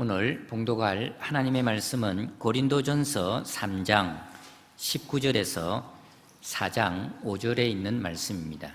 오늘 봉독할 하나님의 말씀은 고린도전서 3장 19절에서 4장 5절에 있는 말씀입니다.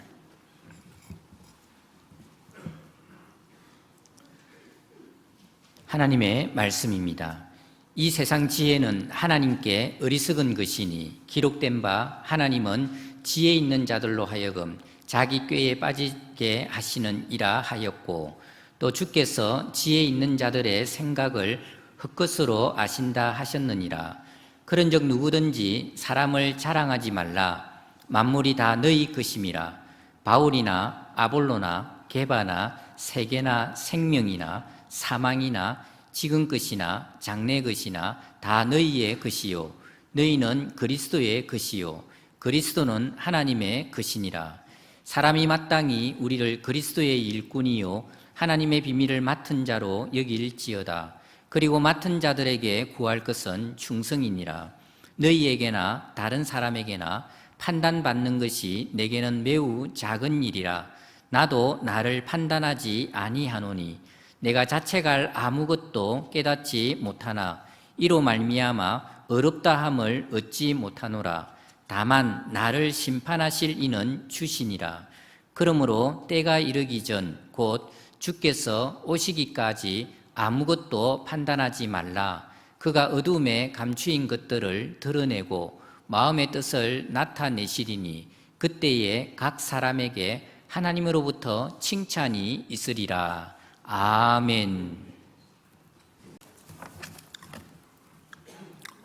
하나님의 말씀입니다. 이 세상 지혜는 하나님께 어리석은 것이니 기록된 바 하나님은 지혜 있는 자들로 하여금 자기 꾀에 빠지게 하시는 이라 하였고, 또 주께서 지혜 있는 자들의 생각을 헛것으로 아신다 하셨느니라. 그런즉 누구든지 사람을 자랑하지 말라. 만물이 다 너희 것임이라. 바울이나 아볼로나 게바나 세계나 생명이나 사망이나 지금 것이나 장래 것이나 다 너희의 것이요 너희는 그리스도의 것이요 그리스도는 하나님의 것이니라. 사람이 마땅히 우리를 그리스도의 일꾼이요 하나님의 비밀을 맡은 자로 여길지어다. 그리고 맡은 자들에게 구할 것은 충성이니라. 너희에게나 다른 사람에게나 판단받는 것이 내게는 매우 작은 일이라. 나도 나를 판단하지 아니하노니 내가 자책할 아무것도 깨닫지 못하나 이로 말미암아 어렵다함을 얻지 못하노라. 다만 나를 심판하실 이는 주시니라. 그러므로 때가 이르기 전 곧 주께서 오시기까지 아무것도 판단하지 말라. 그가 어둠에 감추인 것들을 드러내고 마음의 뜻을 나타내시리니 그때에 각 사람에게 하나님으로부터 칭찬이 있으리라. 아멘.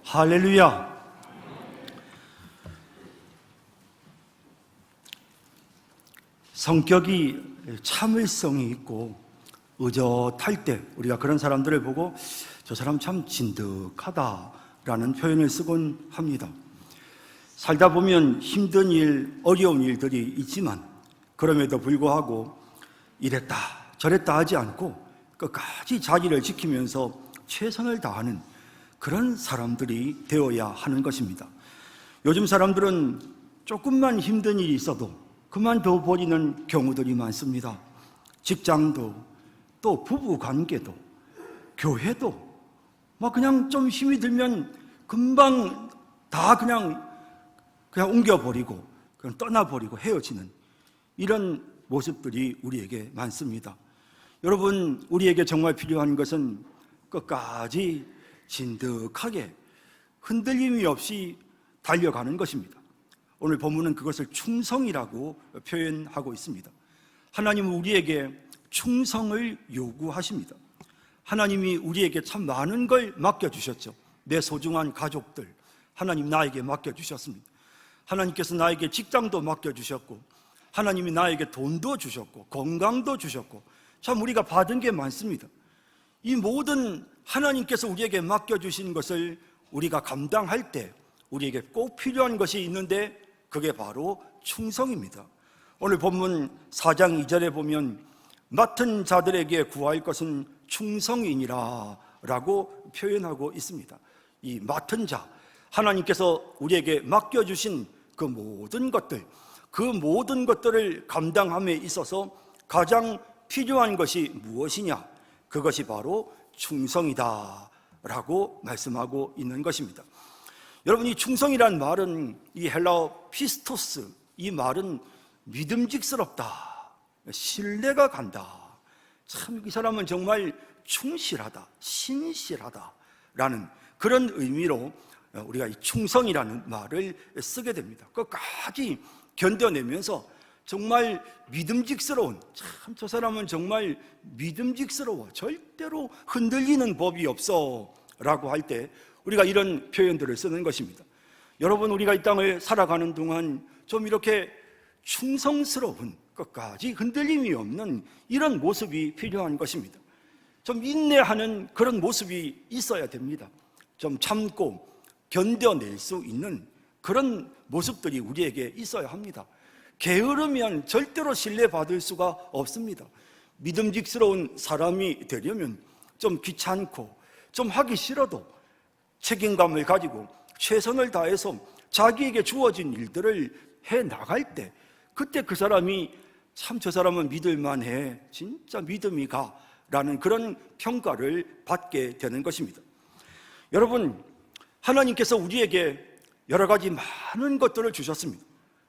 할렐루야. 성격이 참을성이 있고 의젓할 때 우리가 그런 사람들을 보고 저 사람 참 진득하다라는 표현을 쓰곤 합니다. 살다 보면 힘든 일, 어려운 일들이 있지만 그럼에도 불구하고 이랬다 저랬다 하지 않고 끝까지 자기를 지키면서 최선을 다하는 그런 사람들이 되어야 하는 것입니다. 요즘 사람들은 조금만 힘든 일이 있어도 그만둬 버리는 경우들이 많습니다. 직장도, 또 부부 관계도, 교회도 그냥 좀 힘이 들면 금방 다 그냥 옮겨버리고 그냥 떠나버리고 헤어지는 이런 모습들이 우리에게 많습니다. 여러분, 우리에게 정말 필요한 것은 끝까지 진득하게 흔들림이 없이 달려가는 것입니다. 오늘 본문은 그것을 충성이라고 표현하고 있습니다. 하나님은 우리에게 충성을 요구하십니다. 하나님이 우리에게 참 많은 걸 맡겨주셨죠. 내 소중한 가족들 하나님 나에게 맡겨주셨습니다. 하나님께서 나에게 직장도 맡겨주셨고 하나님이 나에게 돈도 주셨고 건강도 주셨고 참 우리가 받은 게 많습니다. 이 모든 하나님께서 우리에게 맡겨주신 것을 우리가 감당할 때 우리에게 꼭 필요한 것이 있는데 그게 바로 충성입니다. 오늘 본문 4장 2절에 보면 맡은 자들에게 구할 것은 충성이니라 라고 표현하고 있습니다. 이 맡은 자, 하나님께서 우리에게 맡겨주신 그 모든 것들을 감당함에 있어서 가장 필요한 것이 무엇이냐? 그것이 바로 충성이다 라고 말씀하고 있는 것입니다. 여러분, 이 충성이란 말은 이 헬라어 피스토스, 이 말은 믿음직스럽다, 신뢰가 간다, 참 이 사람은 정말 충실하다, 신실하다 라는 그런 의미로 우리가 이 충성이라는 말을 쓰게 됩니다. 끝까지 견뎌내면서 정말 믿음직스러운, 참 저 사람은 정말 믿음직스러워, 절대로 흔들리는 법이 없어 라고 할 때 우리가 이런 표현들을 쓰는 것입니다. 여러분, 우리가 이 땅을 살아가는 동안 좀 이렇게 충성스러운, 끝까지 흔들림이 없는 이런 모습이 필요한 것입니다. 좀 인내하는 그런 모습이 있어야 됩니다. 좀 참고 견뎌낼 수 있는 그런 모습들이 우리에게 있어야 합니다. 게으르면 절대로 신뢰받을 수가 없습니다. 믿음직스러운 사람이 되려면 좀 귀찮고 좀 하기 싫어도 책임감을 가지고 최선을 다해서 자기에게 주어진 일들을 해 나갈 때 그때 그 사람이 참 저 사람은 믿을만해, 진짜 믿음이 가 라는 그런 평가를 받게 되는 것입니다. 여러분, 하나님께서 우리에게 여러 가지 많은 것들을 주셨습니다.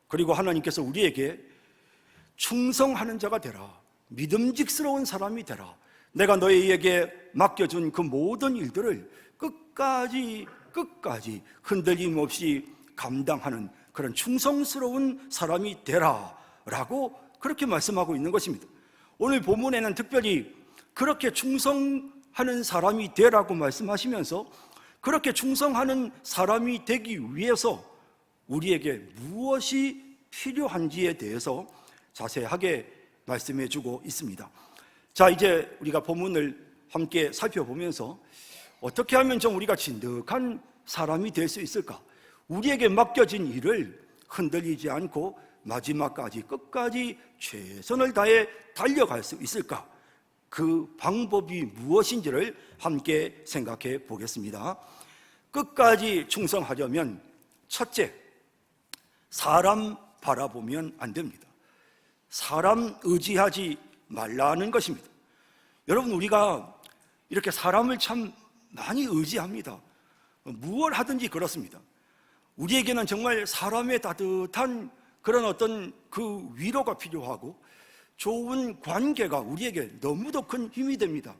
그리고 하나님께서 우리에게 충성하는 자가 되라, 믿음직스러운 사람이 되라, 내가 너희에게 맡겨준 그 모든 일들을 끝까지 흔들림 없이 감당하는 그런 충성스러운 사람이 되라 라고 그렇게 말씀하고 있는 것입니다. 오늘 본문에는 특별히 그렇게 충성하는 사람이 되라고 말씀하시면서 그렇게 충성하는 사람이 되기 위해서 우리에게 무엇이 필요한지에 대해서 자세하게 말씀해 주고 있습니다. 자, 이제 우리가 본문을 함께 살펴보면서 어떻게 하면 좀 우리가 진득한 사람이 될 수 있을까? 우리에게 맡겨진 일을 흔들리지 않고 마지막까지 끝까지 최선을 다해 달려갈 수 있을까? 그 방법이 무엇인지를 함께 생각해 보겠습니다. 끝까지 충성하려면 첫째, 사람 바라보면 안 됩니다. 사람 의지하지 말라는 것입니다. 여러분, 우리가 이렇게 사람을 참 많이 의지합니다. 무엇 하든지 그렇습니다. 우리에게는 정말 사람의 따뜻한 그런 어떤 그 위로가 필요하고 좋은 관계가 우리에게 너무도 큰 힘이 됩니다.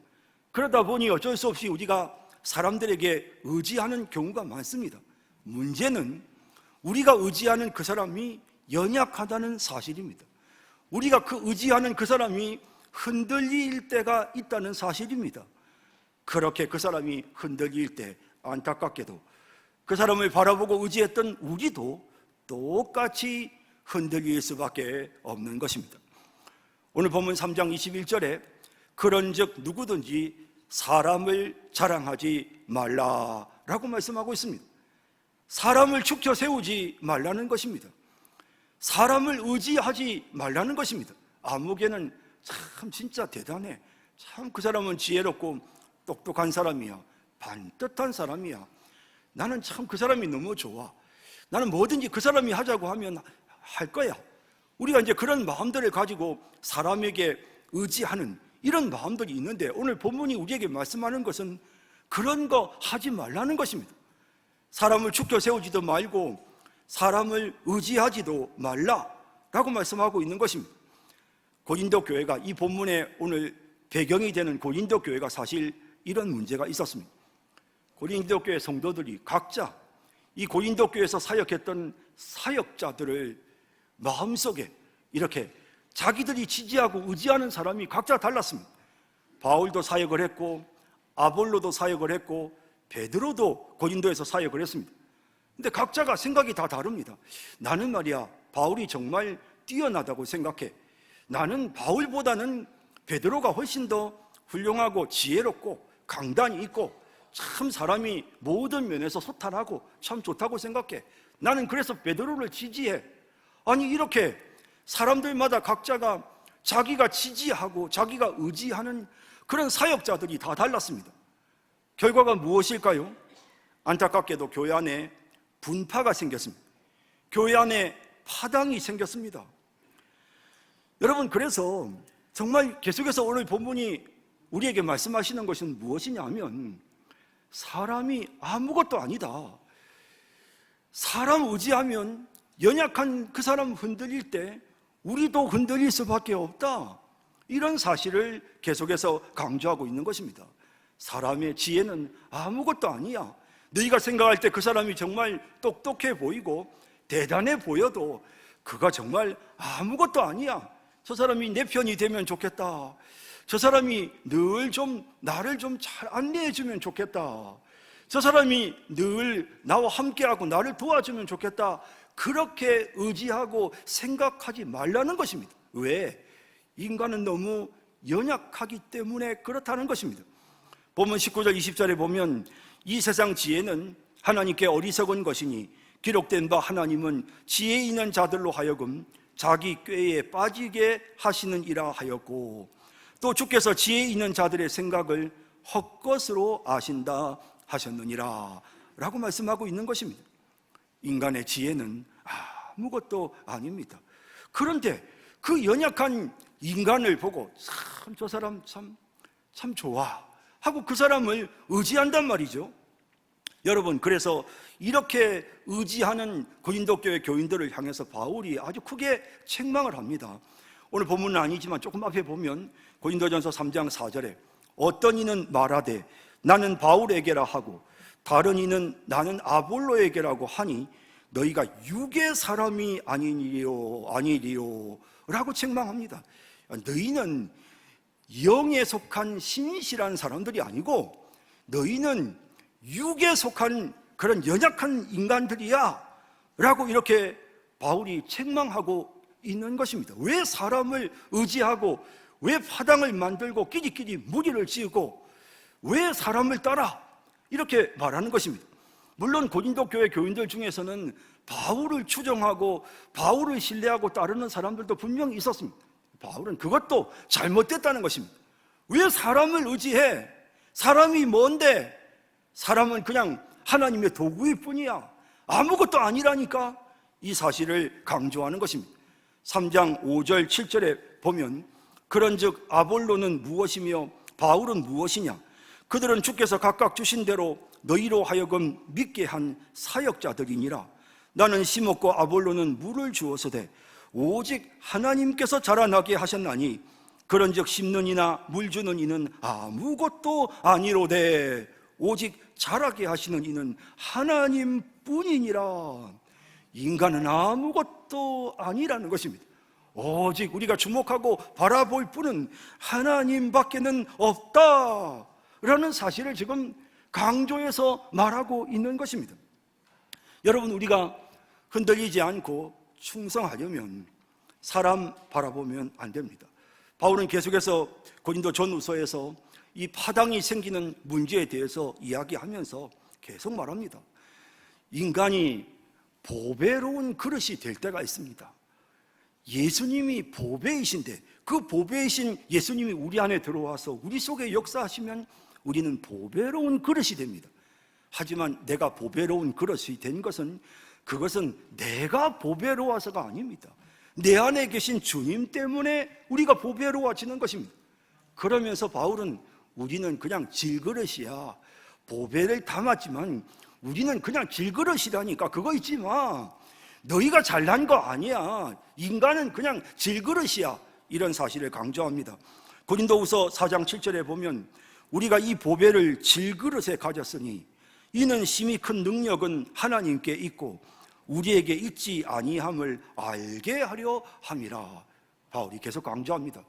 그러다 보니 어쩔 수 없이 우리가 사람들에게 의지하는 경우가 많습니다. 문제는 우리가 의지하는 그 사람이 연약하다는 사실입니다. 우리가 그 의지하는 그 사람이 흔들릴 때가 있다는 사실입니다. 그렇게 그 사람이 흔들릴 때 안타깝게도 그 사람을 바라보고 의지했던 우리도 똑같이 흔들릴 수밖에 없는 것입니다. 오늘 본문 3장 21절에 그런즉 누구든지 사람을 자랑하지 말라라고 말씀하고 있습니다. 사람을 축혀 세우지 말라는 것입니다. 사람을 의지하지 말라는 것입니다. 아무개는 참 진짜 대단해, 참 그 사람은 지혜롭고 똑똑한 사람이야, 반듯한 사람이야, 나는 참 그 사람이 너무 좋아, 나는 뭐든지 그 사람이 하자고 하면 할 거야. 우리가 이제 그런 마음들을 가지고 사람에게 의지하는 이런 마음들이 있는데, 오늘 본문이 우리에게 말씀하는 것은 그런 거 하지 말라는 것입니다. 사람을 축혀 세우지도 말고 사람을 의지하지도 말라라고 말씀하고 있는 것입니다. 고린도 교회가, 이 본문의 오늘 배경이 되는 고린도 교회가 사실 이런 문제가 있었습니다. 고린도 교회 성도들이 각자 이 고린도 교회에서 사역했던 사역자들을 마음속에 이렇게 자기들이 지지하고 의지하는 사람이 각자 달랐습니다. 바울도 사역을 했고 아볼로도 사역을 했고 베드로도 고린도에서 사역을 했습니다. 근데 각자가 생각이 다 다릅니다. 나는 말이야, 바울이 정말 뛰어나다고 생각해. 나는 바울보다는 베드로가 훨씬 더 훌륭하고 지혜롭고 강단이 있고 참 사람이 모든 면에서 소탈하고 참 좋다고 생각해. 나는 그래서 베드로를 지지해. 아니, 이렇게 사람들마다 각자가 자기가 지지하고 자기가 의지하는 그런 사역자들이 다 달랐습니다. 결과가 무엇일까요? 안타깝게도 교회 안에 분파가 생겼습니다. 교회 안에 파당이 생겼습니다. 여러분, 그래서 정말 계속해서 오늘 본문이 우리에게 말씀하시는 것은 무엇이냐 하면 사람이 아무것도 아니다. 사람 의지하면 연약한 그 사람 흔들릴 때 우리도 흔들릴 수밖에 없다. 이런 사실을 계속해서 강조하고 있는 것입니다. 사람의 지혜는 아무것도 아니야. 너희가 생각할 때 그 사람이 정말 똑똑해 보이고 대단해 보여도 그가 정말 아무것도 아니야. 저 사람이 내 편이 되면 좋겠다. 저 사람이 늘 좀 나를 좀 잘 안내해 주면 좋겠다. 저 사람이 늘 나와 함께하고 나를 도와주면 좋겠다. 그렇게 의지하고 생각하지 말라는 것입니다. 왜? 인간은 너무 연약하기 때문에 그렇다는 것입니다. 본문 19절 20절에 보면 이 세상 지혜는 하나님께 어리석은 것이니 기록된 바 하나님은 지혜 있는 자들로 하여금 자기 꾀에 빠지게 하시느니라 하였고, 또 주께서 지혜 있는 자들의 생각을 헛것으로 아신다 하셨느니라 라고 말씀하고 있는 것입니다. 인간의 지혜는 아무것도 아닙니다. 그런데 그 연약한 인간을 보고 참 저 사람 참 참 좋아 하고 그 사람을 의지한단 말이죠. 여러분, 그래서 이렇게 의지하는 고린도 교회 교인들을 향해서 바울이 아주 크게 책망을 합니다. 오늘 본문은 아니지만 조금 앞에 보면 고린도전서 3장 4절에 어떤 이는 말하되 나는 바울에게라 하고 다른 이는 나는 아볼로에게라고 하니 너희가 육의 사람이 아니리요 라고 책망합니다. 너희는 영에 속한 신실한 사람들이 아니고 너희는 육에 속한 그런 연약한 인간들이야 라고 이렇게 바울이 책망하고 있는 것입니다. 왜 사람을 의지하고 왜 파당을 만들고 끼리끼리 무리를 지으고 왜 사람을 따라 이렇게 말하는 것입니다. 물론 고린도 교회 교인들 중에서는 바울을 추종하고 바울을 신뢰하고 따르는 사람들도 분명히 있었습니다. 바울은 그것도 잘못됐다는 것입니다. 왜 사람을 의지해? 사람이 뭔데? 사람은 그냥 하나님의 도구일 뿐이야. 아무것도 아니라니까. 이 사실을 강조하는 것입니다. 3장 5절 7절에 보면 그런즉 아볼로는 무엇이며 바울은 무엇이냐? 그들은 주께서 각각 주신 대로 너희로 하여금 믿게 한 사역자들이니라. 나는 심었고 아볼로는 물을 주어서되 오직 하나님께서 자라나게 하셨나니 그런즉 심는 이나 물 주는 이는 아무것도 아니로되 오직 자라게 하시는 이는 하나님뿐이니라. 인간은 아무것도 아니라는 것입니다. 오직 우리가 주목하고 바라볼 분은 하나님밖에는 없다라는 사실을 지금 강조해서 말하고 있는 것입니다. 여러분, 우리가 흔들리지 않고 충성하려면 사람 바라보면 안 됩니다. 바울은 계속해서 고린도 전후서에서 이 파당이 생기는 문제에 대해서 이야기하면서 계속 말합니다. 인간이 보배로운 그릇이 될 때가 있습니다. 예수님이 보배이신데 그 보배이신 예수님이 우리 안에 들어와서 우리 속에 역사하시면 우리는 보배로운 그릇이 됩니다. 하지만 내가 보배로운 그릇이 된 것은 그것은 내가 보배로워서가 아닙니다. 내 안에 계신 주님 때문에 우리가 보배로워지는 것입니다. 그러면서 바울은 우리는 그냥 질그릇이야. 보배를 담았지만 우리는 그냥 질그릇이라니까. 그거 잊지 마. 너희가 잘난 거 아니야. 인간은 그냥 질그릇이야. 이런 사실을 강조합니다. 고린도후서 4장 7절에 보면 우리가 이 보배를 질그릇에 가졌으니 이는 심히 큰 능력은 하나님께 있고 우리에게 있지 아니함을 알게 하려 함이라. 바울이 계속 강조합니다.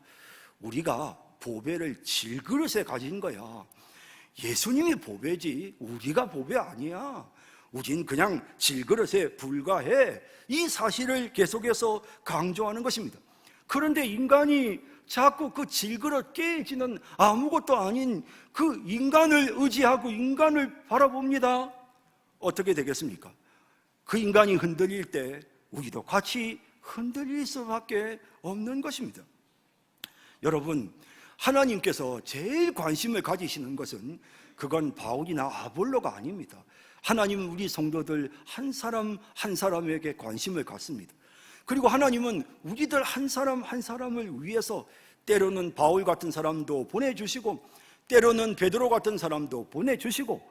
우리가 보배를 질그릇에 가진 거야. 예수님이 보배지 우리가 보배 아니야. 우린 그냥 질그릇에 불과해. 이 사실을 계속해서 강조하는 것입니다. 그런데 인간이 자꾸 그 질그릇 깨지는 아무것도 아닌 그 인간을 의지하고 인간을 바라봅니다. 어떻게 되겠습니까? 그 인간이 흔들릴 때 우리도 같이 흔들릴 수밖에 없는 것입니다. 여러분, 하나님께서 제일 관심을 가지시는 것은 그건 바울이나 아볼로가 아닙니다. 하나님은 우리 성도들 한 사람 한 사람에게 관심을 갖습니다. 그리고 하나님은 우리들 한 사람 한 사람을 위해서 때로는 바울 같은 사람도 보내주시고 때로는 베드로 같은 사람도 보내주시고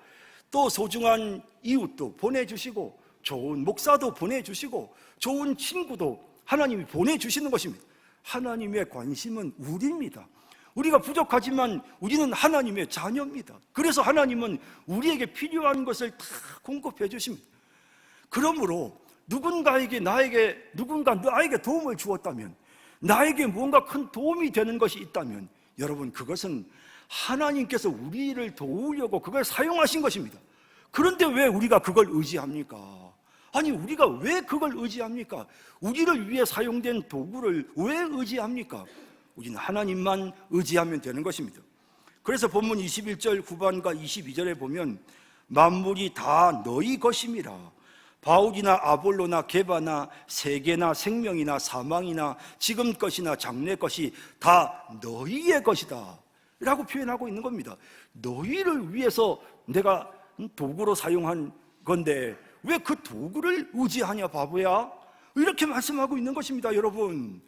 또 소중한 이웃도 보내주시고 좋은 목사도 보내주시고 좋은 친구도 하나님이 보내주시는 것입니다. 하나님의 관심은 우리입니다. 우리가 부족하지만 우리는 하나님의 자녀입니다. 그래서 하나님은 우리에게 필요한 것을 다 공급해 주십니다. 그러므로 누군가 나에게 도움을 주었다면, 나에게 뭔가 큰 도움이 되는 것이 있다면 여러분, 그것은 하나님께서 우리를 도우려고 그걸 사용하신 것입니다. 그런데 왜 우리가 그걸 의지합니까? 아니, 우리가 왜 그걸 의지합니까? 우리를 위해 사용된 도구를 왜 의지합니까? 우리는 하나님만 의지하면 되는 것입니다. 그래서 본문 21절 후반과 22절에 보면 만물이 다 너희 것임이라. 바울이나 아볼로나 게바나 세계나 생명이나 사망이나 지금 것이나 장래 것이 다 너희의 것이다 라고 표현하고 있는 겁니다. 너희를 위해서 내가 도구로 사용한 건데 왜 그 도구를 의지하냐 바보야? 이렇게 말씀하고 있는 것입니다. 여러분,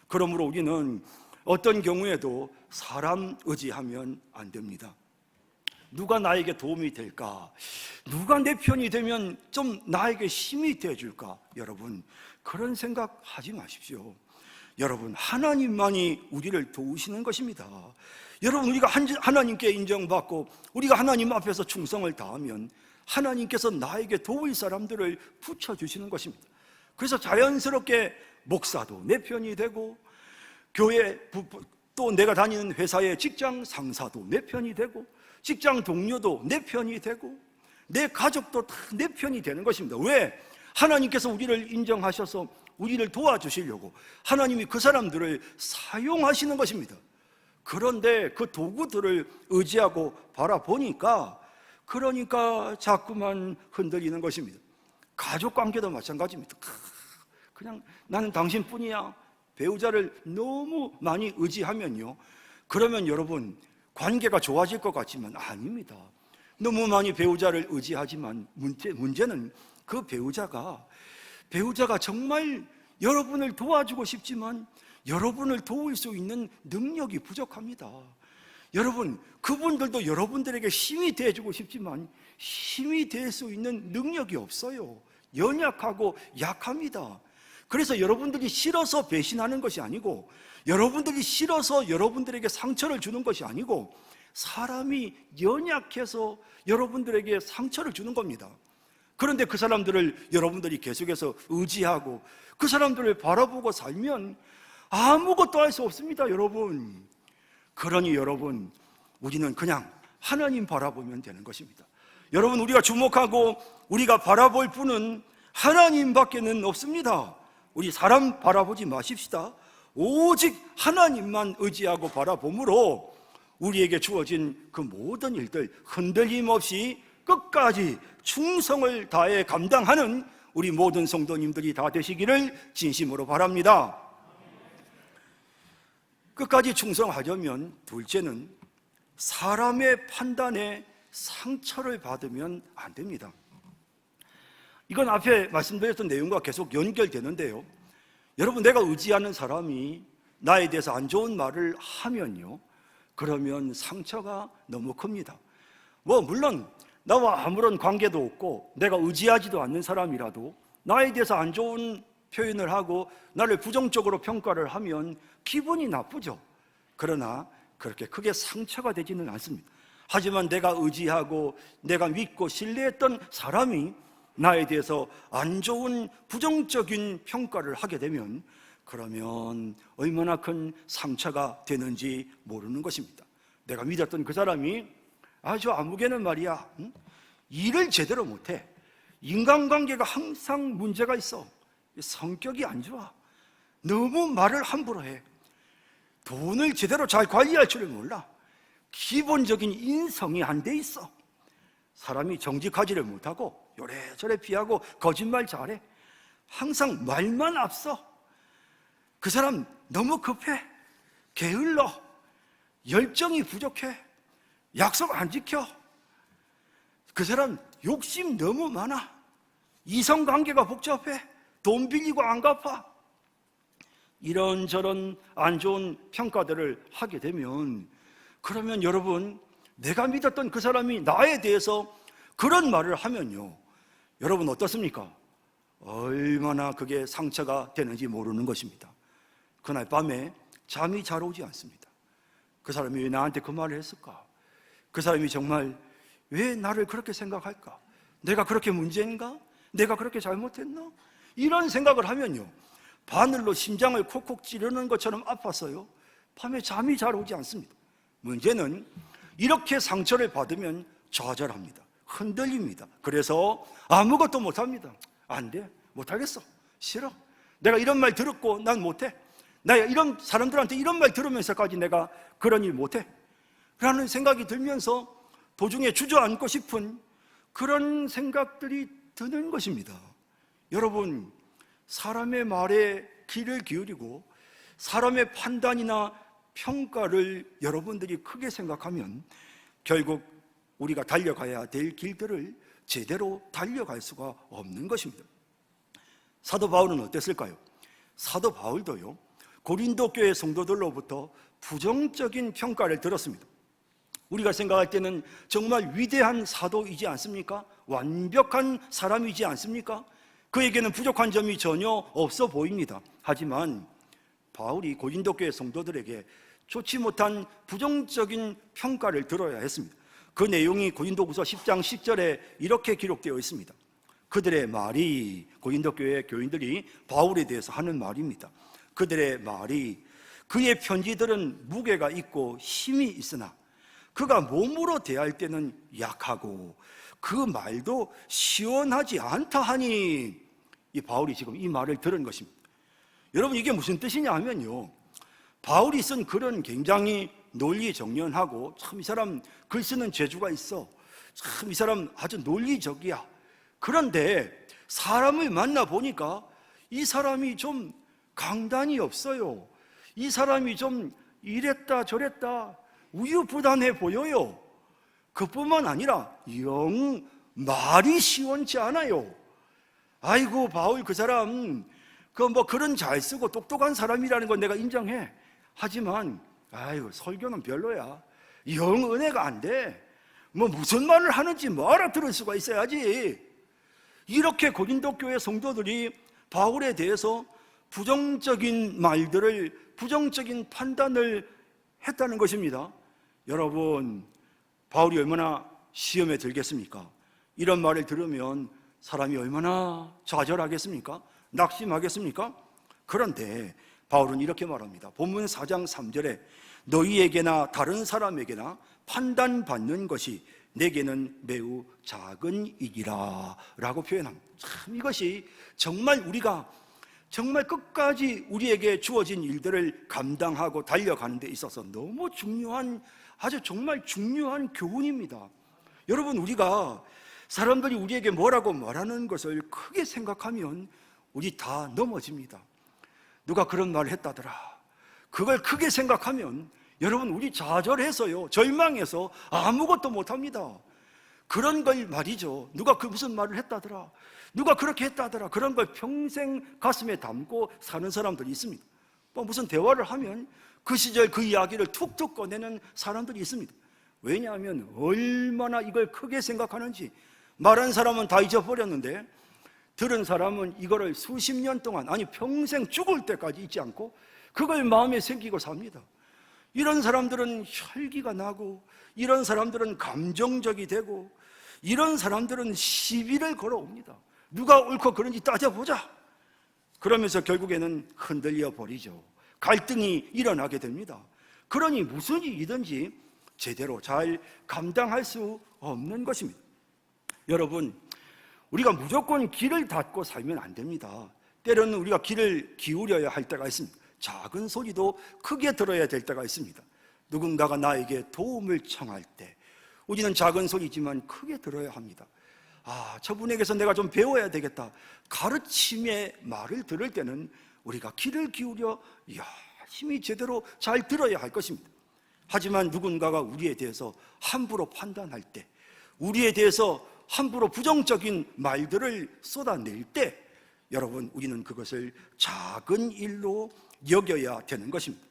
그러므로 우리는 어떤 경우에도 사람 의지하면 안 됩니다. 누가 나에게 도움이 될까? 누가 내 편이 되면 좀 나에게 힘이 되어줄까? 여러분, 그런 생각 하지 마십시오. 여러분, 하나님만이 우리를 도우시는 것입니다. 여러분, 우리가 하나님께 인정받고 우리가 하나님 앞에서 충성을 다하면 하나님께서 나에게 도울 사람들을 붙여주시는 것입니다. 그래서 자연스럽게 목사도 내 편이 되고, 교회 또 내가 다니는 회사의 직장 상사도 내 편이 되고, 직장 동료도 내 편이 되고, 내 가족도 다 내 편이 되는 것입니다. 왜? 하나님께서 우리를 인정하셔서 우리를 도와주시려고 하나님이 그 사람들을 사용하시는 것입니다. 그런데 그 도구들을 의지하고 바라보니까 그러니까 자꾸만 흔들리는 것입니다. 가족관계도 마찬가지입니다. 그냥 나는 당신뿐이야. 배우자를 너무 많이 의지하면요, 그러면 여러분 관계가 좋아질 것 같지만 아닙니다. 너무 많이 배우자를 의지하지만 문제는 그 배우자가 정말 여러분을 도와주고 싶지만 여러분을 도울 수 있는 능력이 부족합니다. 여러분, 그분들도 여러분들에게 힘이 되어주고 싶지만 힘이 될 수 있는 능력이 없어요. 연약하고 약합니다. 그래서 여러분들이 싫어서 배신하는 것이 아니고, 여러분들이 싫어서 여러분들에게 상처를 주는 것이 아니고, 사람이 연약해서 여러분들에게 상처를 주는 겁니다. 그런데 그 사람들을 여러분들이 계속해서 의지하고 그 사람들을 바라보고 살면 아무것도 할 수 없습니다, 여러분. 그러니 여러분, 우리는 그냥 하나님 바라보면 되는 것입니다. 여러분, 우리가 주목하고 우리가 바라볼 분은 하나님밖에는 없습니다. 우리 사람 바라보지 마십시다. 오직 하나님만 의지하고 바라봄으로 우리에게 주어진 그 모든 일들 흔들림 없이 끝까지 충성을 다해 감당하는 우리 모든 성도님들이 다 되시기를 진심으로 바랍니다. 끝까지 충성하려면 둘째는 사람의 판단에 상처를 받으면 안 됩니다. 이건 앞에 말씀드렸던 내용과 계속 연결되는데요, 여러분, 내가 의지하는 사람이 나에 대해서 안 좋은 말을 하면요, 그러면 상처가 너무 큽니다. 물론 나와 아무런 관계도 없고 내가 의지하지도 않는 사람이라도 나에 대해서 안 좋은 표현을 하고 나를 부정적으로 평가를 하면 기분이 나쁘죠. 그러나 그렇게 크게 상처가 되지는 않습니다. 하지만 내가 의지하고 내가 믿고 신뢰했던 사람이 나에 대해서 안 좋은 부정적인 평가를 하게 되면 그러면 얼마나 큰 상처가 되는지 모르는 것입니다. 내가 믿었던 그 사람이 아주 아무개는 말이야, 일을 제대로 못해, 인간관계가 항상 문제가 있어, 성격이 안 좋아, 너무 말을 함부로 해, 돈을 제대로 잘 관리할 줄을 몰라, 기본적인 인성이 안 돼 있어, 사람이 정직하지를 못하고 요래저래 피하고 거짓말 잘해, 항상 말만 앞서, 그 사람 너무 급해, 게을러, 열정이 부족해, 약속 안 지켜, 그 사람 욕심 너무 많아, 이성관계가 복잡해, 돈 빌리고 안 갚아, 이런저런 안 좋은 평가들을 하게 되면 그러면 여러분, 내가 믿었던 그 사람이 나에 대해서 그런 말을 하면요, 여러분 어떻습니까? 얼마나 그게 상처가 되는지 모르는 것입니다. 그날 밤에 잠이 잘 오지 않습니다. 그 사람이 왜 나한테 그 말을 했을까? 그 사람이 정말 왜 나를 그렇게 생각할까? 내가 그렇게 문제인가? 내가 그렇게 잘못했나? 이런 생각을 하면요, 바늘로 심장을 콕콕 찌르는 것처럼 아팠어요. 밤에 잠이 잘 오지 않습니다. 문제는 이렇게 상처를 받으면 좌절합니다. 흔들립니다. 그래서 아무것도 못합니다. 안 돼, 못하겠어, 싫어, 내가 이런 말 들었고 난 못해, 나 이런 사람들한테 이런 말 들으면서까지 내가 그런 일 못해 라는 생각이 들면서 도중에 주저앉고 싶은 그런 생각들이 드는 것입니다. 여러분, 사람의 말에 귀를 기울이고 사람의 판단이나 평가를 여러분들이 크게 생각하면 결국 우리가 달려가야 될 길들을 제대로 달려갈 수가 없는 것입니다. 사도 바울은 어땠을까요? 사도 바울도요, 고린도 교회 성도들로부터 부정적인 평가를 들었습니다. 우리가 생각할 때는 정말 위대한 사도이지 않습니까? 완벽한 사람이지 않습니까? 그에게는 부족한 점이 전혀 없어 보입니다. 하지만 바울이 고린도 교회 성도들에게 좋지 못한 부정적인 평가를 들어야 했습니다. 그 내용이 고린도후서 10장 10절에 이렇게 기록되어 있습니다. 그들의 말이, 고린도 교회 교인들이 바울에 대해서 하는 말입니다. 그들의 말이, 그의 편지들은 무게가 있고 힘이 있으나 그가 몸으로 대할 때는 약하고 그 말도 시원하지 않다 하니, 이 바울이 지금 이 말을 들은 것입니다. 여러분, 이게 무슨 뜻이냐 하면요, 바울이 쓴 글은 굉장히 논리정연하고, 참 이 사람 글 쓰는 재주가 있어, 참 이 사람 아주 논리적이야. 그런데 사람을 만나보니까 이 사람이 좀 강단이 없어요. 이 사람이 좀 이랬다 저랬다 우유부단해 보여요. 그뿐만 아니라 영 말이 시원치 않아요. 아이고, 바울 그 사람 글은 잘 쓰고 똑똑한 사람이라는 건 내가 인정해. 하지만 아이고, 설교는 별로야. 영 은혜가 안 돼. 무슨 말을 하는지 알아들을 수가 있어야지. 이렇게 고린도 교회 성도들이 바울에 대해서 부정적인 말들을, 부정적인 판단을 했다는 것입니다. 여러분, 바울이 얼마나 시험에 들겠습니까? 이런 말을 들으면 사람이 얼마나 좌절하겠습니까? 낙심하겠습니까? 그런데 바울은 이렇게 말합니다. 본문 4장 3절에 너희에게나 다른 사람에게나 판단받는 것이 내게는 매우 작은 일이라 라고 표현합니다. 참, 이것이 정말 우리가 정말 끝까지 우리에게 주어진 일들을 감당하고 달려가는 데 있어서 너무 중요한, 아주 정말 중요한 교훈입니다. 여러분, 우리가 사람들이 우리에게 뭐라고 말하는 것을 크게 생각하면 우리 다 넘어집니다. 누가 그런 말을 했다더라, 그걸 크게 생각하면 여러분, 우리 좌절해서요, 절망해서 아무것도 못합니다. 그런 걸 말이죠. 누가 무슨 말을 했다더라, 누가 그렇게 했다더라, 그런 걸 평생 가슴에 담고 사는 사람들이 있습니다. 무슨 대화를 하면 그 시절 그 이야기를 툭툭 꺼내는 사람들이 있습니다. 왜냐하면 얼마나 이걸 크게 생각하는지. 말한 사람은 다 잊어버렸는데 들은 사람은 이거를 수십 년 동안, 아니 평생 죽을 때까지 잊지 않고 그걸 마음에 새기고 삽니다. 이런 사람들은 혈기가 나고, 이런 사람들은 감정적이 되고, 이런 사람들은 시비를 걸어옵니다. 누가 옳고 그른지 따져보자. 그러면서 결국에는 흔들려 버리죠. 갈등이 일어나게 됩니다. 그러니 무슨 일이든지 제대로 잘 감당할 수 없는 것입니다. 여러분, 우리가 무조건 귀를 닫고 살면 안 됩니다. 때로는 우리가 귀를 기울여야 할 때가 있습니다. 작은 소리도 크게 들어야 될 때가 있습니다. 누군가가 나에게 도움을 청할 때 우리는 작은 소리지만 크게 들어야 합니다. 저분에게서 내가 좀 배워야 되겠다. 가르침의 말을 들을 때는 우리가 귀를 기울여 열심히 제대로 잘 들어야 할 것입니다. 하지만 누군가가 우리에 대해서 함부로 판단할 때, 우리에 대해서 함부로 부정적인 말들을 쏟아낼 때, 여러분, 우리는 그것을 작은 일로 여겨야 되는 것입니다.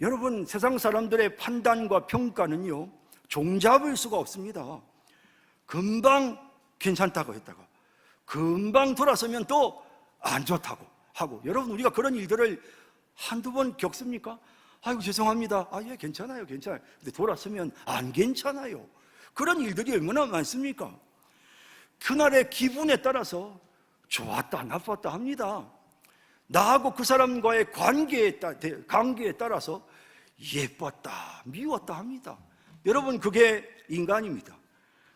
여러분, 세상 사람들의 판단과 평가는요, 종잡을 수가 없습니다. 금방 괜찮다고 했다가 금방 돌아서면 또 안 좋다고 하고, 여러분, 우리가 그런 일들을 한두 번 겪습니까? 아이고, 죄송합니다. 예, 괜찮아요, 괜찮아요. 근데 돌아서면 안 괜찮아요. 그런 일들이 얼마나 많습니까? 그날의 기분에 따라서 좋았다 나빴다 합니다. 나하고 그 사람과의 관계에 따라서 예뻤다 미웠다 합니다. 여러분, 그게 인간입니다.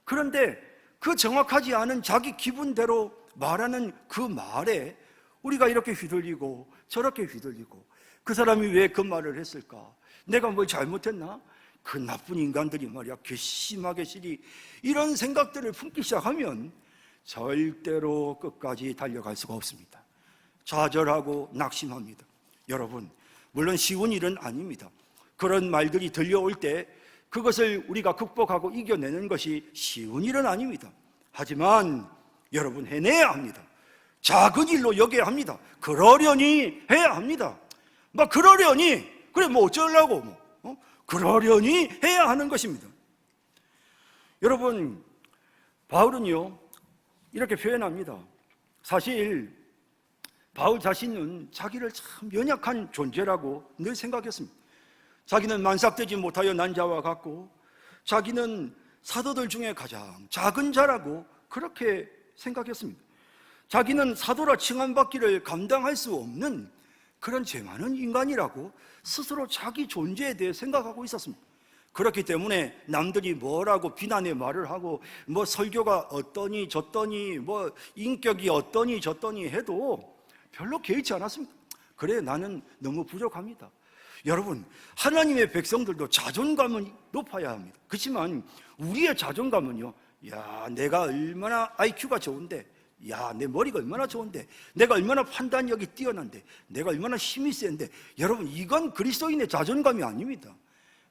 그런데 그 정확하지 않은 자기 기분대로 말하는 그 말에 우리가 이렇게 휘둘리고 저렇게 휘둘리고, 그 사람이 왜 그 말을 했을까? 내가 뭘 잘못했나? 그 나쁜 인간들이 말이야 괘씸하게 시리, 이런 생각들을 품기 시작하면 절대로 끝까지 달려갈 수가 없습니다. 좌절하고 낙심합니다. 여러분, 물론 쉬운 일은 아닙니다. 그런 말들이 들려올 때 그것을 우리가 극복하고 이겨내는 것이 쉬운 일은 아닙니다. 하지만 여러분, 해내야 합니다. 작은 일로 여겨야 합니다. 그러려니 해야 합니다. 막 그러려니, 그래 뭐 어쩌려고 그러려니 해야 하는 것입니다. 여러분, 바울은요 이렇게 표현합니다. 사실 바울 자신은 자기를 참 연약한 존재라고 늘 생각했습니다. 자기는 만삭되지 못하여 난 자와 같고, 자기는 사도들 중에 가장 작은 자라고 그렇게 생각했습니다. 자기는 사도라 칭함받기를 감당할 수 없는 그런 죄 많은 인간이라고 스스로 자기 존재에 대해 생각하고 있었습니다. 그렇기 때문에 남들이 뭐라고 비난의 말을 하고 뭐 설교가 어떠니 저떠니 뭐 인격이 어떠니 저떠니 해도 별로 개의치 않았습니다. 그래, 나는 너무 부족합니다. 여러분, 하나님의 백성들도 자존감은 높아야 합니다. 그렇지만 우리의 자존감은요, 야, 내가 얼마나 IQ가 좋은데, 야, 내 머리가 얼마나 좋은데, 내가 얼마나 판단력이 뛰어난데, 내가 얼마나 힘이 센데, 여러분, 이건 그리스도인의 자존감이 아닙니다.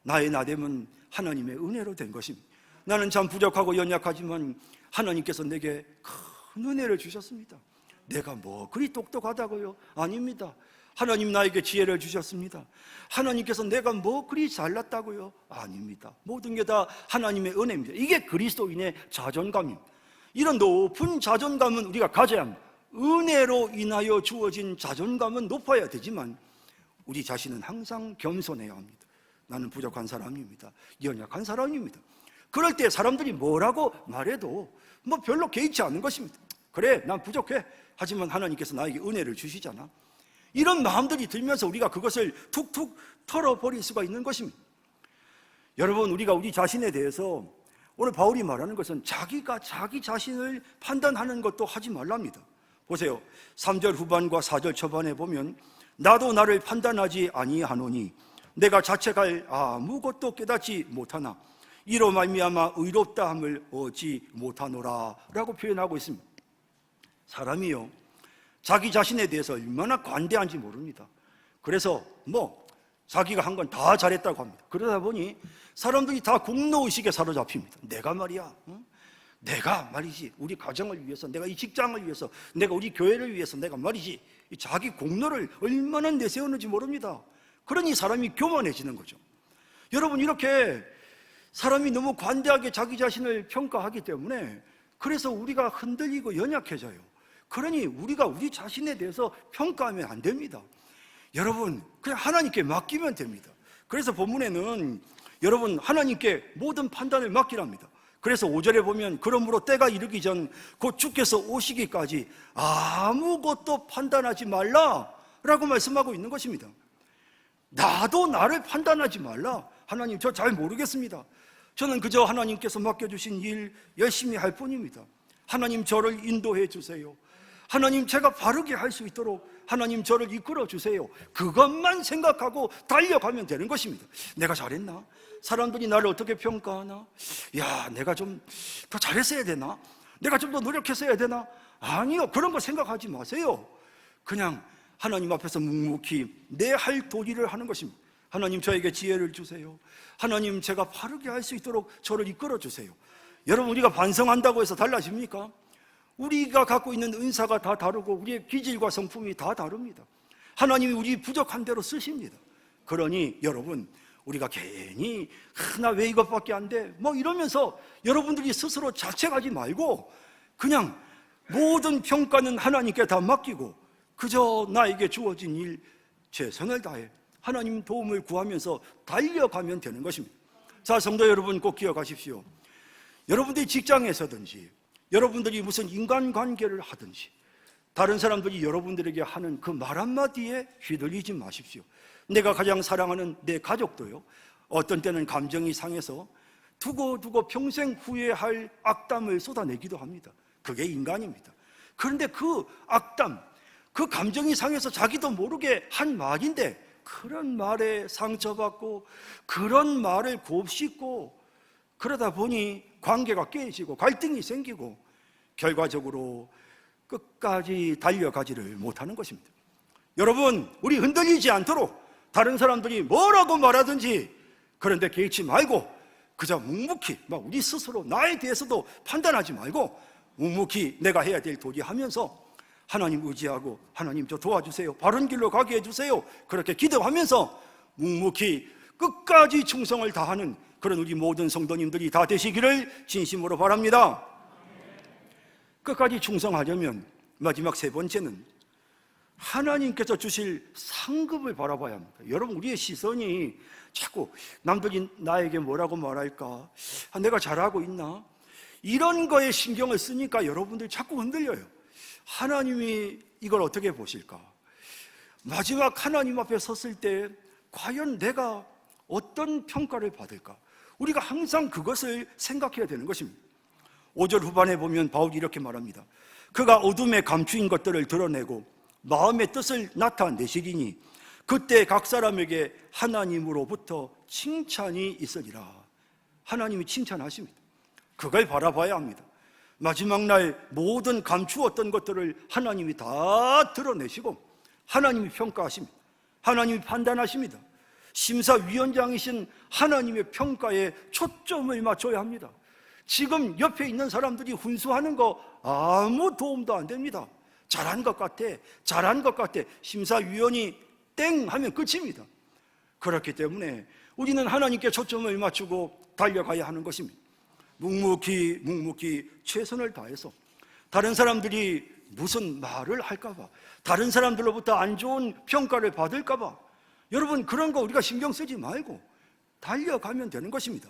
나의 나됨은 하나님의 은혜로 된 것입니다. 나는 참 부족하고 연약하지만 하나님께서 내게 큰 은혜를 주셨습니다. 내가 뭐 그리 똑똑하다고요? 아닙니다. 하나님 나에게 지혜를 주셨습니다. 하나님께서 내가 뭐 그리 잘났다고요? 아닙니다. 모든 게 다 하나님의 은혜입니다. 이게 그리스도인의 자존감입니다. 이런 높은 자존감은 우리가 가져야 합니다. 은혜로 인하여 주어진 자존감은 높아야 되지만 우리 자신은 항상 겸손해야 합니다. 나는 부족한 사람입니다. 연약한 사람입니다. 그럴 때 사람들이 뭐라고 말해도 뭐 별로 개의치 않는 것입니다. 그래, 난 부족해. 하지만 하나님께서 나에게 은혜를 주시잖아. 이런 마음들이 들면서 우리가 그것을 툭툭 털어버릴 수가 있는 것입니다. 여러분, 우리가 우리 자신에 대해서 오늘 바울이 말하는 것은 자기가 자기 자신을 판단하는 것도 하지 말랍니다. 보세요. 3절 후반과 4절 초반에 보면 나도 나를 판단하지 아니하노니 내가 자책할 아무것도 깨닫지 못하나 이로 말미암아 의롭다함을 얻지 못하노라 라고 표현하고 있습니다. 사람이요, 자기 자신에 대해서 얼마나 관대한지 모릅니다. 그래서 자기가 한 건 다 잘했다고 합니다. 그러다 보니 사람들이 다 공로의식에 사로잡힙니다. 내가 말이야, 내가 말이지, 우리 가정을 위해서, 내가 이 직장을 위해서, 내가 우리 교회를 위해서, 내가 말이지, 자기 공로를 얼마나 내세우는지 모릅니다. 그러니 사람이 교만해지는 거죠. 여러분, 이렇게 사람이 너무 관대하게 자기 자신을 평가하기 때문에 그래서 우리가 흔들리고 연약해져요. 그러니 우리가 우리 자신에 대해서 평가하면 안 됩니다. 여러분, 그냥 하나님께 맡기면 됩니다. 그래서 본문에는 여러분, 하나님께 모든 판단을 맡기랍니다. 그래서 5절에 보면 그러므로 때가 이르기 전 곧 주께서 오시기까지 아무것도 판단하지 말라 라고 말씀하고 있는 것입니다. 나도 나를 판단하지 말라. 하나님, 저 잘 모르겠습니다. 저는 그저 하나님께서 맡겨주신 일 열심히 할 뿐입니다. 하나님, 저를 인도해 주세요. 하나님, 제가 바르게 할 수 있도록 하나님 저를 이끌어 주세요. 그것만 생각하고 달려가면 되는 것입니다. 내가 잘했나? 사람들이 나를 어떻게 평가하나? 야, 내가 좀 더 잘했어야 되나? 내가 좀 더 노력했어야 되나? 아니요, 그런 거 생각하지 마세요. 그냥 하나님 앞에서 묵묵히 내 할 도리를 하는 것입니다. 하나님, 저에게 지혜를 주세요. 하나님, 제가 바르게 할 수 있도록 저를 이끌어 주세요. 여러분, 우리가 반성한다고 해서 달라집니까? 우리가 갖고 있는 은사가 다 다르고 우리의 기질과 성품이 다 다릅니다. 하나님이 우리 부족한 대로 쓰십니다. 그러니 여러분, 우리가 괜히 나 왜 이것밖에 안 돼? 이러면서 여러분들이 스스로 자책하지 말고 그냥 모든 평가는 하나님께 다 맡기고 그저 나에게 주어진 일 최선을 다해 하나님 도움을 구하면서 달려가면 되는 것입니다. 자, 성도 여러분, 꼭 기억하십시오. 여러분들이 직장에서든지 여러분들이 무슨 인간관계를 하든지 다른 사람들이 여러분들에게 하는 그 말 한마디에 휘둘리지 마십시오. 내가 가장 사랑하는 내 가족도요, 어떤 때는 감정이 상해서 두고 평생 후회할 악담을 쏟아내기도 합니다. 그게 인간입니다. 그런데 그 악담, 그 감정이 상해서 자기도 모르게 한 말인데 그런 말에 상처받고 그런 말을 곱씹고 그러다 보니 관계가 깨지고 갈등이 생기고 결과적으로 끝까지 달려가지를 못하는 것입니다. 여러분, 우리 흔들리지 않도록 다른 사람들이 뭐라고 말하든지 그런데 개의치 말고 그저 묵묵히 우리 스스로 나에 대해서도 판단하지 말고 묵묵히 내가 해야 될 도리 하면서 하나님 의지하고 하나님 저 도와주세요, 바른 길로 가게 해주세요, 그렇게 기도하면서 묵묵히 끝까지 충성을 다하는 그런 우리 모든 성도님들이 다 되시기를 진심으로 바랍니다. 끝까지 충성하려면 마지막 세 번째는 하나님께서 주실 상급을 바라봐야 합니다. 여러분, 우리의 시선이 자꾸 남들이 나에게 뭐라고 말할까, 내가 잘하고 있나, 이런 거에 신경을 쓰니까 여러분들이 자꾸 흔들려요. 하나님이 이걸 어떻게 보실까? 마지막 하나님 앞에 섰을 때 과연 내가 어떤 평가를 받을까? 우리가 항상 그것을 생각해야 되는 것입니다. 5절 후반에 보면 바울이 이렇게 말합니다. 그가 어둠에 감추인 것들을 드러내고 마음의 뜻을 나타내시리니 그때 각 사람에게 하나님으로부터 칭찬이 있으리라. 하나님이 칭찬하십니다. 그걸 바라봐야 합니다. 마지막 날 모든 감추었던 것들을 하나님이 다 드러내시고 하나님이 평가하십니다. 하나님이 판단하십니다. 심사위원장이신 하나님의 평가에 초점을 맞춰야 합니다. 지금 옆에 있는 사람들이 훈수하는 거 아무 도움도 안 됩니다. 잘한 것 같아, 잘한 것 같아, 심사위원이 땡 하면 끝입니다. 그렇기 때문에 우리는 하나님께 초점을 맞추고 달려가야 하는 것입니다. 묵묵히 최선을 다해서 다른 사람들이 무슨 말을 할까봐, 다른 사람들로부터 안 좋은 평가를 받을까봐, 여러분 그런 거 우리가 신경 쓰지 말고 달려가면 되는 것입니다.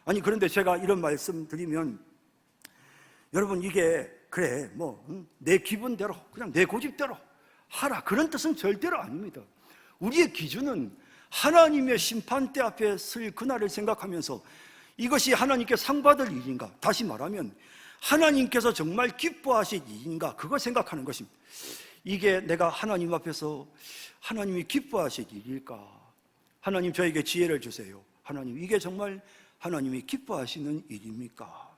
아니 그런데 제가 이런 말씀 드리면 여러분 이게 그래 내 기분대로 그냥 내 고집대로 하라, 그런 뜻은 절대로 아닙니다. 우리의 기준은 하나님의 심판대 앞에 설 그날을 생각하면서 이것이 하나님께 상 받을 일인가, 다시 말하면 하나님께서 정말 기뻐하실 일인가, 그걸 생각하는 것입니다. 이게 내가 하나님 앞에서 하나님이 기뻐하실 일일까? 하나님 저에게 지혜를 주세요. 하나님 이게 정말 하나님이 기뻐하시는 일입니까?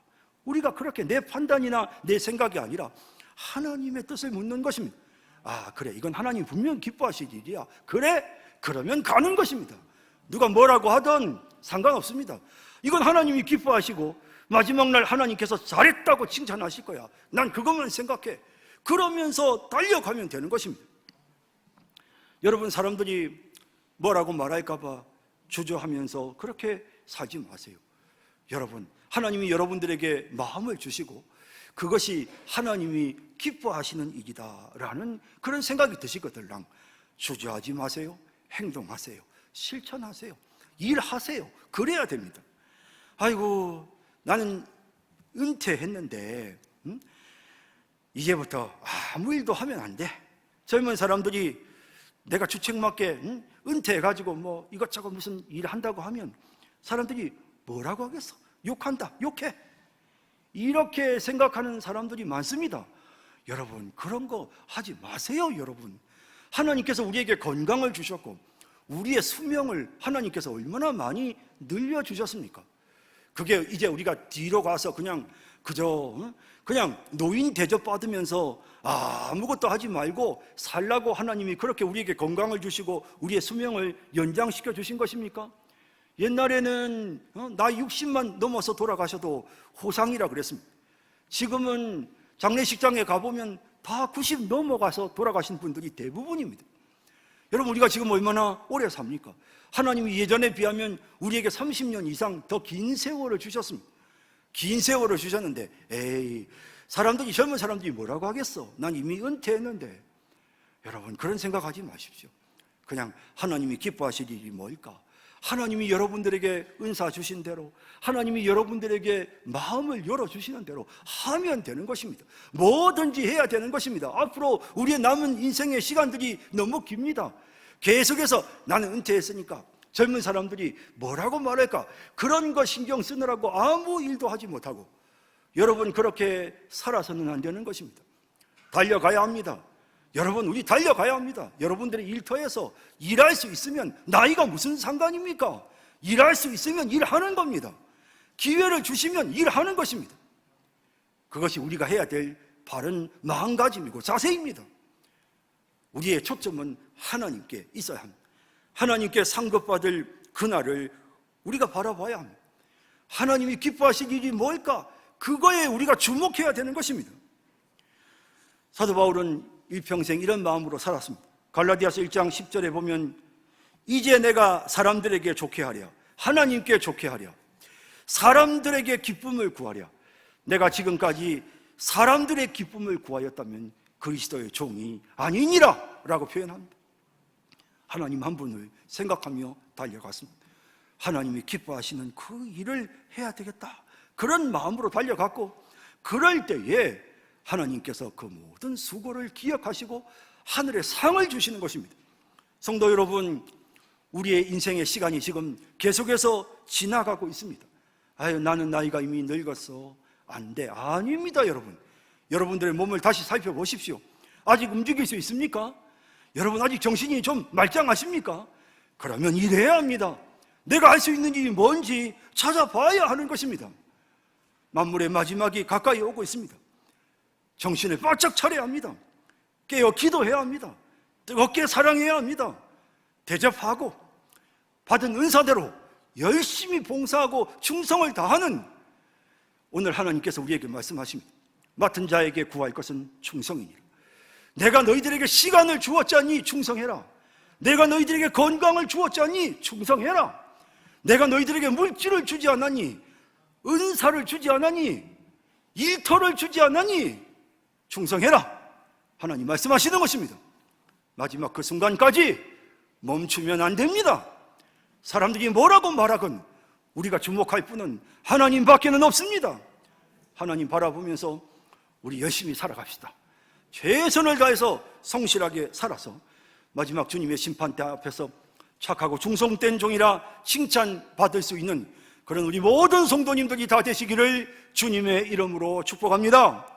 우리가 그렇게 내 판단이나 내 생각이 아니라 하나님의 뜻을 묻는 것입니다. 아 그래, 이건 하나님 분명 기뻐하실 일이야. 그래? 그러면 가는 것입니다. 누가 뭐라고 하든 상관없습니다. 이건 하나님이 기뻐하시고 마지막 날 하나님께서 잘했다고 칭찬하실 거야. 난 그것만 생각해. 그러면서 달려가면 되는 것입니다. 여러분 사람들이 뭐라고 말할까 봐 주저하면서 그렇게 살지 마세요. 여러분 하나님이 여러분들에게 마음을 주시고 그것이 하나님이 기뻐하시는 일이다라는 그런 생각이 드시거들랑 주저하지 마세요. 행동하세요. 실천하세요. 일하세요. 그래야 됩니다. 아이고 나는 은퇴했는데 이제부터 아무 일도 하면 안 돼. 젊은 사람들이 내가 주책맞게 은퇴해가지고 이것저것 무슨 일 한다고 하면 사람들이 뭐라고 하겠어? 욕한다, 욕해. 이렇게 생각하는 사람들이 많습니다. 여러분 그런 거 하지 마세요. 여러분 하나님께서 우리에게 건강을 주셨고 우리의 수명을 하나님께서 얼마나 많이 늘려주셨습니까? 그게 이제 우리가 뒤로 가서 그냥 노인 대접 받으면서 아무것도 하지 말고 살라고 하나님이 그렇게 우리에게 건강을 주시고 우리의 수명을 연장시켜 주신 것입니까? 옛날에는 나이 60만 넘어서 돌아가셔도 호상이라 그랬습니다. 지금은 장례식장에 가보면 다 90 넘어가서 돌아가신 분들이 대부분입니다. 여러분 우리가 지금 얼마나 오래 삽니까? 하나님이 예전에 비하면 우리에게 30년 이상 더 긴 세월을 주셨습니다. 긴 세월을 주셨는데 젊은 사람들이 뭐라고 하겠어? 난 이미 은퇴했는데. 여러분 그런 생각하지 마십시오. 그냥 하나님이 기뻐하실 일이 뭘까? 하나님이 여러분들에게 은사 주신 대로, 하나님이 여러분들에게 마음을 열어주시는 대로 하면 되는 것입니다. 뭐든지 해야 되는 것입니다. 앞으로 우리의 남은 인생의 시간들이 너무 깁니다. 계속해서 나는 은퇴했으니까 젊은 사람들이 뭐라고 말할까, 그런 거 신경 쓰느라고 아무 일도 하지 못하고, 여러분 그렇게 살아서는 안 되는 것입니다. 달려가야 합니다. 여러분 우리 달려가야 합니다. 여러분들의 일터에서 일할 수 있으면 나이가 무슨 상관입니까? 일할 수 있으면 일하는 겁니다. 기회를 주시면 일하는 것입니다. 그것이 우리가 해야 될 바른 마음가짐이고 자세입니다. 우리의 초점은 하나님께 있어야 합니다. 하나님께 상급받을 그날을 우리가 바라봐야 합니다. 하나님이 기뻐하실 일이 뭘까? 그거에 우리가 주목해야 되는 것입니다. 사도 바울은 일평생 이런 마음으로 살았습니다. 갈라디아서 1장 10절에 보면 이제 내가 사람들에게 좋게 하랴, 하나님께 좋게 하랴, 사람들에게 기쁨을 구하랴. 내가 지금까지 사람들의 기쁨을 구하였다면 그리스도의 종이 아니니라 라고 표현합니다. 하나님 한 분을 생각하며 달려갔습니다. 하나님이 기뻐하시는 그 일을 해야 되겠다, 그런 마음으로 달려갔고, 그럴 때에 하나님께서 그 모든 수고를 기억하시고 하늘의 상을 주시는 것입니다. 성도 여러분, 우리의 인생의 시간이 지금 계속해서 지나가고 있습니다. 아유, 나는 나이가 이미 늙었어. 안 돼. 아닙니다, 여러분. 여러분들의 몸을 다시 살펴보십시오. 아직 움직일 수 있습니까? 여러분 아직 정신이 좀 말짱하십니까? 그러면 일해야 합니다. 내가 할 수 있는 일이 뭔지 찾아봐야 하는 것입니다. 만물의 마지막이 가까이 오고 있습니다. 정신을 바짝 차려야 합니다. 깨어 기도해야 합니다. 뜨겁게 사랑해야 합니다. 대접하고 받은 은사대로 열심히 봉사하고 충성을 다하는, 오늘 하나님께서 우리에게 말씀하십니다. 맡은 자에게 구할 것은 충성이니라. 내가 너희들에게 시간을 주었자니 충성해라. 내가 너희들에게 건강을 주었자니 충성해라. 내가 너희들에게 물질을 주지 않았니? 은사를 주지 않았니? 일터를 주지 않았니? 충성해라. 하나님 말씀하시는 것입니다. 마지막 그 순간까지 멈추면 안 됩니다. 사람들이 뭐라고 말하건 우리가 주목할 분은 하나님밖에는 없습니다. 하나님 바라보면서 우리 열심히 살아갑시다. 최선을 다해서 성실하게 살아서 마지막 주님의 심판대 앞에서 착하고 충성된 종이라 칭찬받을 수 있는 그런 우리 모든 성도님들이 다 되시기를 주님의 이름으로 축복합니다.